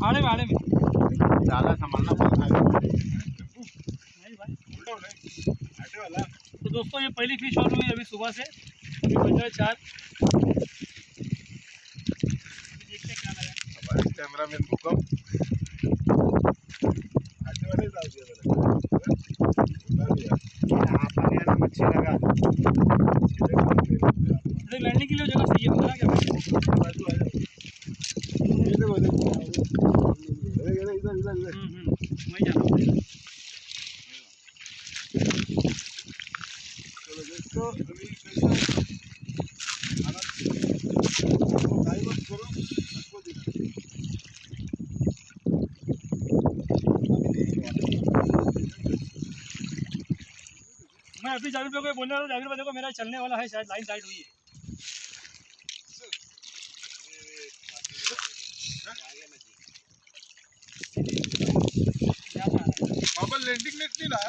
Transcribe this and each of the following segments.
आड़े में ज़्यादा संभालना पड़ता है। तो दोस्तों ये पहली फिश ऑन हुई अभी सुबह से, अभी बज रहा है 4। देखते हैं क्या लगा। हमारे कैमरामैन भूकंप मच्छी लगा लैंडिंग के लिए जगह सही है, बता क्या वहीं जाना मैं अभी जावेद भाई को बोलने वाला हूँ। जावेद भाई देखो मेरा चलने वाला है, शायद लाइन टाइट हुई है। लैंडिंग नेट नहीं रहा।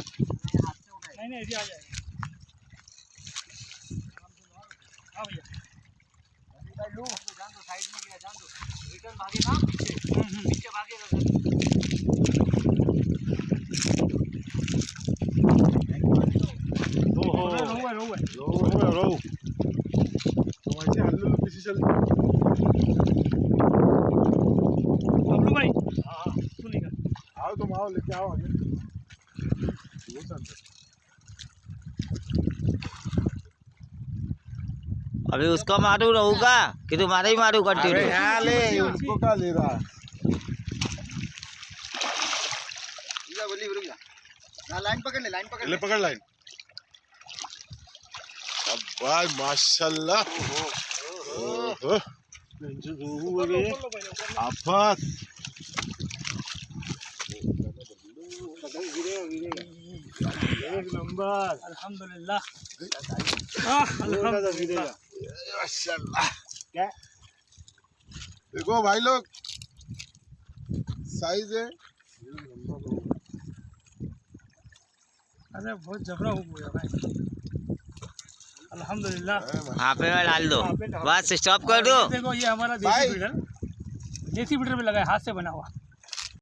नहीं ऐसे आ जाएगा। हाँ भैया जान दो, साइड में गिरा, जान दो, रिटर्न भागे ना पीछे भागेगा। बबलू भाई तू निकल। आओ तुम आओ, लेके आओ आगे। अभी उसको मारू रहूंगा कि तुम्हारे ही मारू कंटिन्यू। यहाँ ले, उसको क्या ले रहा है? लाइन पकड़ ले, लाइन पकड़ ले, पकड़ लाइन। शाबाश माशाल्लाह। आफत एक नंबर। अल्हम्दुलिल्लाह। माशाल्लाह। क्या देखो भाई लोग, साइज है। अरे बहुत जबरा हो गया भाई। अल्हम्दुलिल्लाह। हाँ पे में डाल दो, बस स्टॉप कर दो। देखो ये हमारा देसी फीडर पे लगा है, हाथ से बना हुआ।